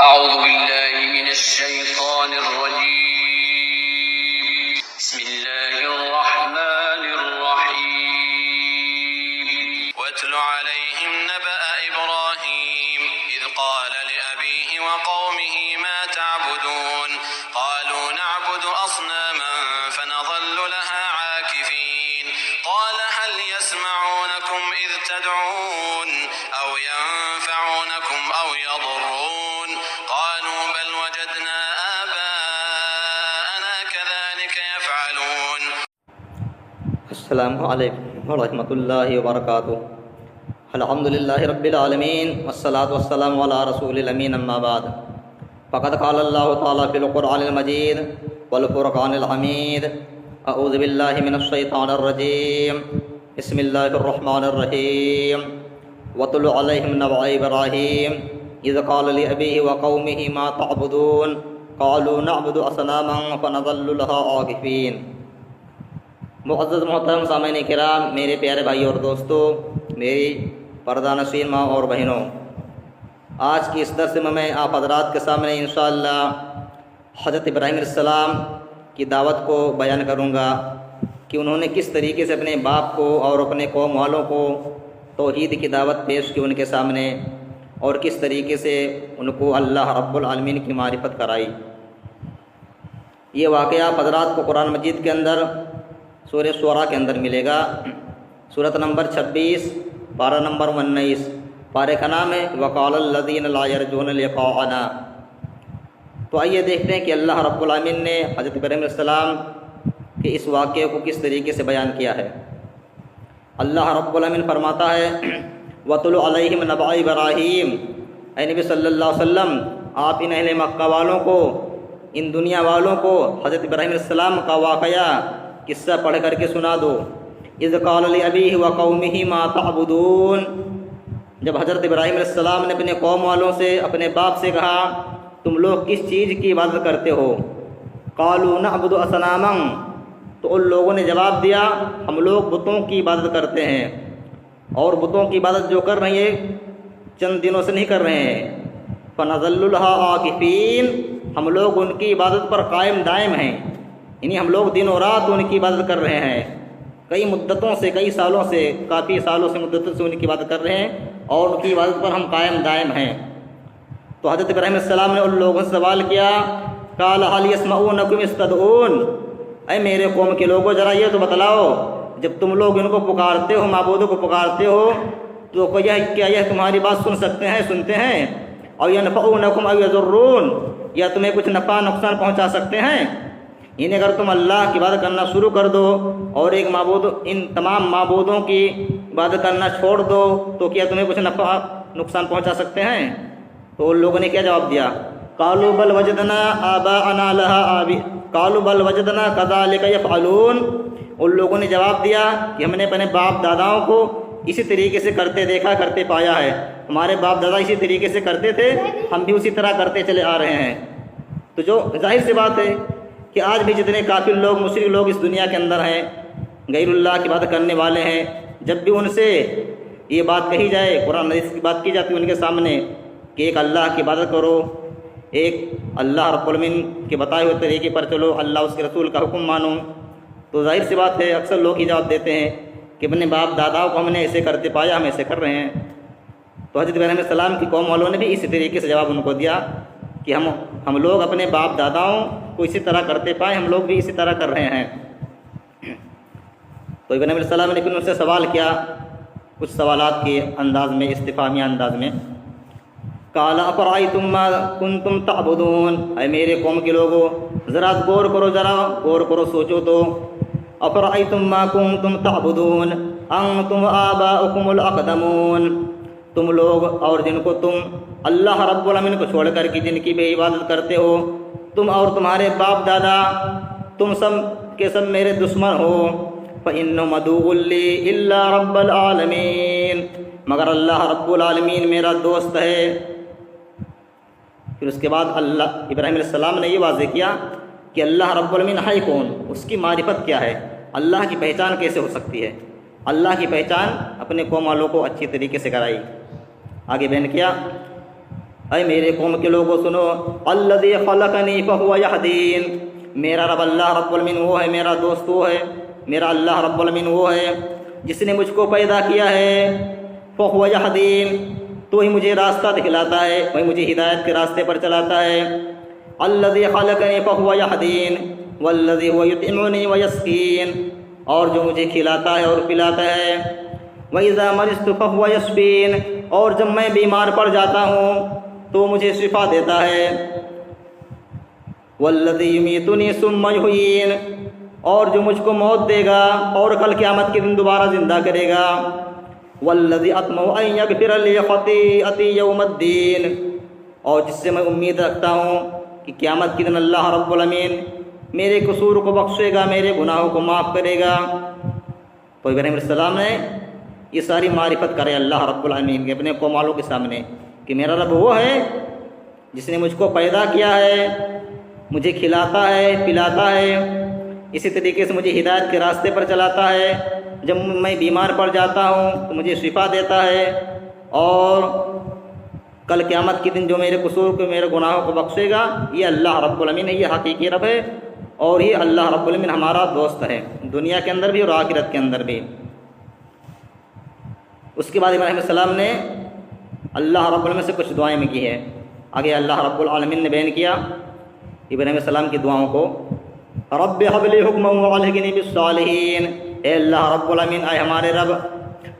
أعوذ بالله من الشيطان الرجيم بسم الله الرحمن الرحيم واتل عليهم نبأ إبراهيم إذ قال لأبيه وقومه ما تعبدون قالوا نعبد أصناما فنظل لها عاكفين قال هل يسمعونكم إذ تدعون أو ينفعونكم أو يضرون قالوا بل وجدنا آباءنا كذلك يفعلون. السلام علیکم ورحمۃ اللہ وبرکاتہ. الحمد للہ رب العالمین والصلاة والسلام علی رسول الامین اما بعد. فقد قال اللہ تعالی فی القرآن المجید والفرقان الحمید. اعوذ باللہ من الشیطان الرجیم. بسم اللہ الرحمن الرحیم. واتل علیہم نبأ ابراہیم اذ قال لأبیہ وقومہ ما تعبدون قالوا نعبد اصناما فنظل لها عاکفین. معزز محترم سامعین کرام، میرے پیارے بھائی اور دوستو، میری پردہ نشین ماں اور بہنوں، آج کی اس درس میں آپ حضرات کے سامنے انشاءاللہ حضرت ابراہیم علیہ السلام کی دعوت کو بیان کروں گا کہ انہوں نے کس طریقے سے اپنے باپ کو اور اپنے قوم والوں کو توحید کی دعوت پیش کی ان کے سامنے، اور کس طریقے سے ان کو اللہ رب العالمین کی معرفت کرائی. یہ واقعہ آپ حضرات کو قرآن مجید کے اندر سورہ شعراء کے اندر ملے گا. سورۃ نمبر 26، پارہ نمبر 19. پارے کا نام ہے وقال الذین لا یرجون لقاءنا. تو آئیے دیکھتے ہیں کہ اللہ رب العالمین نے حضرت ابراہیم علیہ السلام کے اس واقعے کو کس طریقے سے بیان کیا ہے. اللہ رب العالمین فرماتا ہے وَاتْلُ عَلَيْهِمْ نَبَأَ إِبْرَاهِيمَ. اے نبی صلی اللہ علیہ وسلم، آپ ان اہل مکہ والوں کو، ان دنیا والوں کو حضرت ابراہیم علیہ السلام کا واقعہ قصہ پڑھ کر کے سنا دو. اذ قال لأبیہ وقومہ ما تعبدون. جب حضرت ابراہیم علیہ السلام نے اپنے قوم والوں سے، اپنے باپ سے کہا تم لوگ کس چیز کی عبادت کرتے ہو؟ قالوا نعبد اصناما. تو ان لوگوں نے جواب دیا ہم لوگ بتوں کی عبادت کرتے ہیں، اور بتوں کی عبادت جو کر رہے ہیں چند دنوں سے نہیں کر رہے ہیں. فنظل لها عاکفین. ہم لوگ ان کی عبادت پر قائم دائم ہیں، یعنی ہم لوگ دن و رات ان کی عبادت کر رہے ہیں. کئی مدتوں سے، کئی سالوں سے، کافی سالوں سے، مدتوں سے ان کی عبادت کر رہے ہیں، اور ان کی عبادت پر ہم قائم دائم ہیں. تو حضرت ابراہیم علیہ السلام نے ان لوگوں سے سوال کیا قال هل يسمعونكم إذ تدعون. اے میرے قوم کے لوگوں، ذرا یہ تو بتلاؤ، جب تم لوگ ان کو پکارتے ہو، معبودوں کو پکارتے ہو، تو کیا یہ تمہاری بات سن سکتے ہیں، سنتے ہیں؟ اور ينفعونكم أو يضرون. یا تمہیں کچھ نفع نقصان پہنچا سکتے ہیں؟ یعنی اگر تم اللہ کی عبادت کرنا شروع کر دو اور ایک معبود، ان تمام معبودوں کی عبادت کرنا چھوڑ دو، تو کیا تمہیں کچھ نفع نقصان پہنچا سکتے ہیں؟ تو ان لوگوں نے کیا جواب دیا؟ قالوا بل وجدنا آباءنا لها عابدين. قالوا بل وجدنا كذلك يفعلون. ان لوگوں نے جواب دیا کہ ہم نے اپنے باپ داداؤں کو اسی طریقے سے کرتے دیکھا، کرتے پایا ہے. ہمارے باپ دادا اسی طریقے سے کرتے تھے، ہم بھی اسی طرح کرتے چلے آ رہے ہیں. تو جو ظاہر سی بات ہے کہ آج بھی جتنے کافر لوگ، مشرک لوگ اس دنیا کے اندر ہیں، غیر اللہ کی عبادت کرنے والے ہیں، جب بھی ان سے یہ بات کہی جائے، قرآن حدیث کی بات کی جاتی ہے ان کے سامنے کہ ایک اللہ کی عبادت کرو، ایک اللہ رب العالمین کے بتائے ہوئے طریقے پر چلو، اللہ اس کے رسول کا حکم مانو، تو ظاہر سی بات ہے اکثر لوگ ہی جواب دیتے ہیں کہ اپنے باپ داداؤں کو ہم نے ایسے کرتے پایا، ہم ایسے کر رہے ہیں. تو حضرت ابراہیم علیہ السلام کی قوم والوں نے بھی اسی طریقے سے جواب ان کو دیا کہ ہم لوگ اپنے باپ داداؤں کو اسی طرح کرتے پائے، ہم لوگ بھی اسی طرح کر رہے ہیں. تو ابراہیم علیہ السلام نے پھر ان سے سوال کیا کچھ سوالات کے انداز میں، استفہامیہ انداز میں. قال افرأیتم ما کنتم تعبدون. اے میرے قوم کے لوگوں، ذرا غور کرو، سوچو تو. افرأیتم ما کنتم تعبدون انتم آباؤکم الاقدمون. تم لوگ اور جن کو تم اللہ رب العالمین کو چھوڑ کر کے جن کی بھی عبادت کرتے ہو، تم اور تمہارے باپ دادا، تم سب کے سب میرے دشمن ہو. فإنهم عدو لي إلا رب العالمین. مگر اللہ رب العالمین میرا دوست ہے. پھر اس کے بعد ابراہیم علیہ السلام نے یہ واضح کیا کہ اللہ رب العالمین ہے کون، اس کی معرفت کیا ہے، اللہ کی پہچان کیسے ہو سکتی ہے. اللہ کی پہچان اپنے قوم والوں کو اچھی طریقے سے کرائی. آگے بیان کیا اے میرے قوم کے لوگوں سنو، الذی خلقنی فہو یہدین، میرا رب اللہ رب العالمین وہ ہے، میرا دوست وہ ہے، میرا اللہ رب العالمین وہ ہے جس نے مجھ کو پیدا کیا ہے، فہو یہدین، تو ہی مجھے راستہ دکھلاتا ہے، وہی مجھے ہدایت کے راستے پر چلاتا ہے۔ الذی خلقنی فہو یہدین والذی هو یطعمنی ویسقین، اور جو مجھے کھلاتا ہے اور پلاتا ہے، وَإِذَا مَرِضْتُ فَهُوَ يَشْفِينِ، اور جب میں بیمار پڑ جاتا ہوں تو مجھے شفا دیتا ہے، وَالَّذِي يُمِيتُنِي ثُمَّ يُحْيِينِ، اور جو مجھ کو موت دے گا اور کل قیامت کے دن دوبارہ زندہ کرے گا، وَالَّذِي أَطْمَعُ أَن يَغْفِرَ لِي خَطِيئَتِي يَوْمَ الدِّينِ، اور جس سے میں امید رکھتا ہوں کہ قیامت کے دن اللہ رب العالمین میرے قصور کو بخشے گا، میرے گناہوں کو معاف کرے گا۔ تو ابراہیم علیہ السلام نے یہ ساری معرفت کرے اللہ رب العالمین کے اپنے قوم والوں کے سامنے کہ میرا رب وہ ہے جس نے مجھ کو پیدا کیا ہے، مجھے کھلاتا ہے، پلاتا ہے، اسی طریقے سے مجھے ہدایت کے راستے پر چلاتا ہے، جب میں بیمار پڑ جاتا ہوں تو مجھے شفا دیتا ہے، اور کل قیامت کے دن جو میرے قصور کو، میرے گناہوں کو بخشے گا، یہ اللہ رب العالمین ہے، یہ حقیقی رب ہے، اور یہ اللہ رب العالمین ہمارا دوست ہے، دنیا کے اندر بھی اور آخرت کے اندر بھی۔ اس کے بعد ابراہیم علیہ السلام نے اللہ رب العالمین سے کچھ دعائیں کی ہیں، آگے اللہ رب العالمین نے بیان کیا ابراہیم علیہ السلام کی دعاؤں کو، رب هب لی حکما والحقنی بالصالحین، اے اللہ رب العالمین، اے ہمارے رب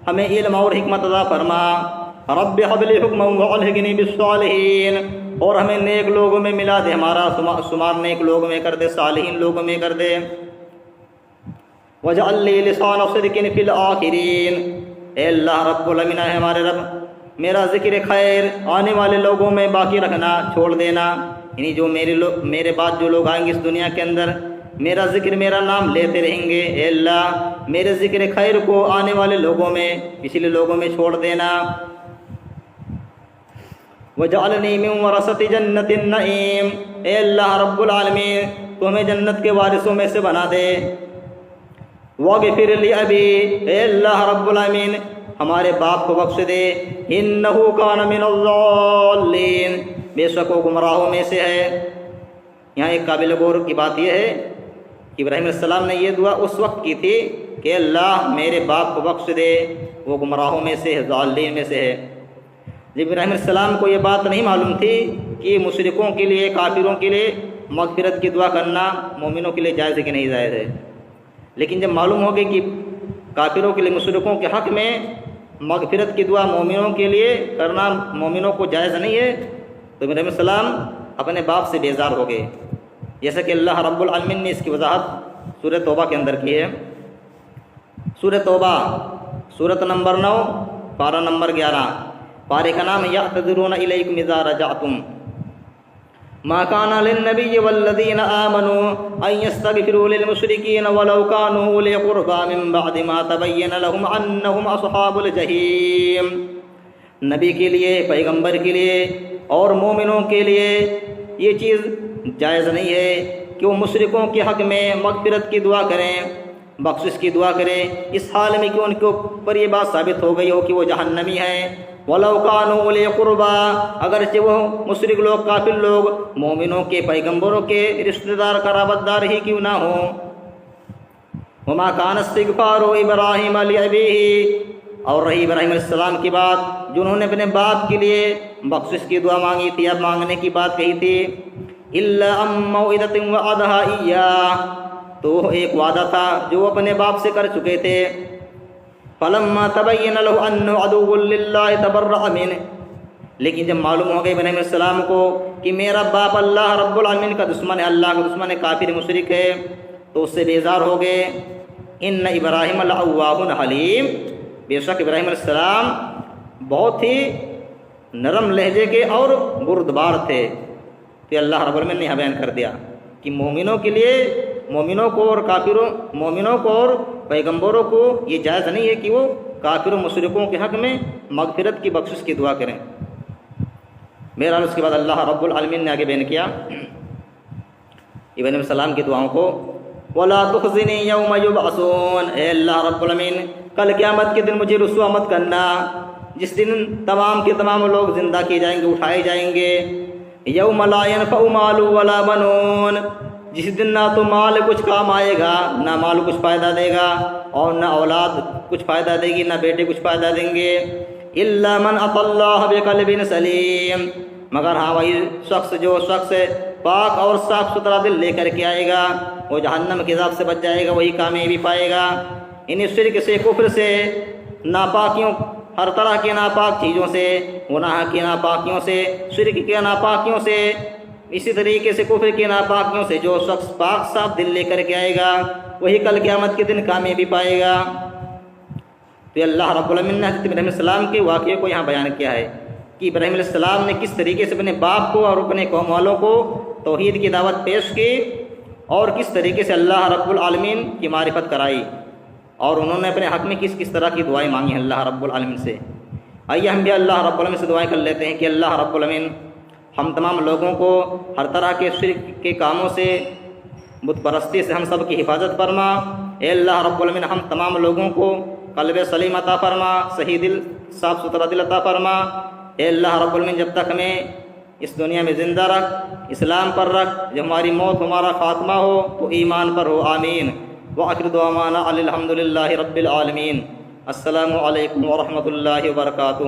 ہمیں علم اور حکمت عطا فرما، رب هب لی حکما والحقنی بالصالحین، اور ہمیں نیک لوگوں میں ملا دے، ہمارا شمار نیک لوگوں میں کر دے، صالحین لوگوں میں کر دے، وجعل لی لسان صدق فی الآخرین، اے اللہ رب العالمین، اے ہمارے رب میرا ذکر خیر آنے والے لوگوں میں باقی رکھنا، چھوڑ دینا، یعنی جو میرے بعد جو لوگ آئیں گے اس دنیا کے اندر میرا ذکر، میرا نام لیتے رہیں گے، اے اللہ میرے ذکر خیر کو آنے والے لوگوں میں، پچھلے لوگوں میں چھوڑ دینا، وَجَعَلْنِي مِنْ وَرَثَةِ جَنَّةِ النَّعِيمِ، اے اللہ رب العالمین تو ہمیں جنت کے وارثوں میں سے بنا دے، وَاغْفِرْ لِأَبِي، اے اللہ رب العالمین ہمارے باپ کو بخش دے، إِنَّهُ كَانَ مِنَ الضَّالِّينَ، بے شک وہ گمراہوں میں سے ہے۔ یہاں ایک قابل غور کی بات یہ ہے کہ ابراہیم علیہ السلام نے یہ دعا اس وقت کی تھی کہ اللہ میرے باپ کو بخش دے، وہ گمراہوں میں سے ہے، ضالین میں سے ہے۔ جب ابراہیم علیہ السلام کو یہ بات نہیں معلوم تھی کہ مشرکوں کے لیے، کافروں کے لیے مغفرت کی دعا کرنا مومنوں کے لیے جائز ہے کہ نہیں جائز ہے، لیکن جب معلوم ہو گئی کہ کافروں کے لیے، مشرکوں کے حق میں مغفرت کی دعا مومنوں کے لیے کرنا مومنوں کو جائز نہیں ہے، تو ابراہیم علیہ السلام اپنے باپ سے بیزار ہو گئے، جیسا کہ اللہ رب العالمین نے اس کی وضاحت سورہ توبہ کے اندر کی ہے۔ سورہ توبہ سورۃ نمبر 9 پارہ نمبر 11، پارے کا نام ہے یعتذرون الیکم اذا رجعتم ما کان للنبی والذین آمنوا ان یستغفروا للمشرکین ولو کانوا اولی قربی من بعد ما تبین لهم انہم اصحاب الجحیم، نبی کے لیے، پیغمبر کے لیے اور مومنوں کے لیے یہ چیز جائز نہیں ہے کہ وہ مشرکوں کے حق میں مغفرت کی دعا کریں، بخشش کی دعا کریں، اس حال میں کہ ان کے اوپر یہ بات ثابت ہو گئی ہو کہ وہ جہنمی ہیں، وَلَوْ كَانُوا أُولِي قُرْبَىٰ، اگرچہ وہ مشرک لوگ، کافر لوگ مومنوں کے، پیغمبروں کے رشتہ دار، قرابت دار ہی کیوں نہ ہوں۔ وَمَا كَانَ اسْتِغْفَارُ إِبْرَاهِيمَ لِأَبِيهِ، اور رہی ابراہیم علیہ السلام کی بات، جنہوں نے اپنے باپ کے لیے بخشش کی دعا مانگی تھی، اب مانگنے کی بات کہی تھی، إِلَّا أَن مَّوْعِدَةٍ وَعَدَهَا إِيَّاهُ، تو ایک وعدہ تھا جو وہ اپنے باپ سے کر چکے تھے، فَلَمَّا تَبَيَّنَ لَهُ أَنَّهُ عَدُوٌّ لِلَّهِ تَبَرَّأَ مِنْهُ، لیکن جب معلوم ہو گئی ابراہیم علیہ السلام کو کہ میرا باپ اللہ رب العالمین کا دشمن ہے، اللہ کا دشمن ہے، کافر مشرک ہے، تو اس سے بیزار ہو گئے۔ إِنَّ إِبْرَاهِيمَ لَأَوَّاهٌ حَلِيمٌ، بے شک ابراہیم علیہ السلام بہت ہی نرم لہجے کے اور بردبار تھے۔ تو اللہ رب العالمین نے یہاں بیان کر دیا کہ مومنوں کے لیے، مومنوں کو اور کافروں، مومنوں کو اور پیغمبروں کو یہ جائز نہیں ہے کہ وہ کافر و مشرکوں کے حق میں مغفرت کی، بخشش کی دعا کریں۔ بہرحال اس کے بعد اللہ رب العالمین نے آگے بیان کیا ابراہیم علیہ السلام کی دعاؤں کو، وَلَا تُخْزِنِي يَوْمَ يُبْعَثُونَ، اے اللہ رب العالمین کل قیامت کے دن مجھے رسوا مت کرنا، جس دن تمام کے تمام لوگ زندہ کیے جائیں گے، اٹھائے جائیں گے۔ یوم لا ينفع مال ولا بنون، جس دن نہ تو مال کچھ کام آئے گا، نہ مال کچھ فائدہ دے گا، اور نہ اولاد کچھ فائدہ دے گی، نہ بیٹے کچھ فائدہ دیں گے۔ الا من اتى الله بقلب سلیم، مگر ہاں وہی شخص جو شخص پاک اور صاف ستھرا دل لے کر کے آئے گا، وہ جہنم کے عذاب سے بچ جائے گا، وہی کامیابی پائے گا۔ ان شرک سے، کفر سے، ناپاکیوں، ہر طرح کے ناپاک چیزوں سے، گناہ کی ناپاکیوں سے، شرک کی ناپاکیوں سے، اسی طریقے سے کفر کی ناپاکیوں سے جو شخص پاک صاف دل لے کر کے آئے گا، وہی کل قیامت کے دن کامیابی پائے گا۔ تو یہ اللہ رب العالمین نے حضرت ابراہیم علیہ السلام کے واقعے کو یہاں بیان کیا ہے کہ ابراہیم علیہ السلام نے کس طریقے سے اپنے باپ کو اور اپنے قوم والوں کو توحید کی دعوت پیش کی، اور کس طریقے سے اللہ رب العالمین کی معرفت کرائی، اور انہوں نے اپنے حق میں کس کس طرح کی دعائیں مانگی ہیں اللہ رب العالمین سے۔ آئیے ہم بھی اللہ رب العالمین سے دعائیں کر لیتے ہیں کہ اللہ رب العالمین ہم تمام لوگوں کو ہر طرح کے شرک کے کاموں سے، بت پرستی سے ہم سب کی حفاظت فرما۔ اے اللہ رب العالمین ہم تمام لوگوں کو قلب سلیم عطا فرما، صحیح دل، صاف ستھرا دل عطا فرما۔ اے اللہ رب العالمین جب تک ہمیں اس دنیا میں زندہ رکھ، اسلام پر رکھ، جب ہماری موت ہمارا خاتمہ ہو تو ایمان پر ہو، آمین۔ وآخر دعوانا الحمد للہ رب العالمین۔ السلام علیکم ورحمۃ اللہ وبرکاتہ۔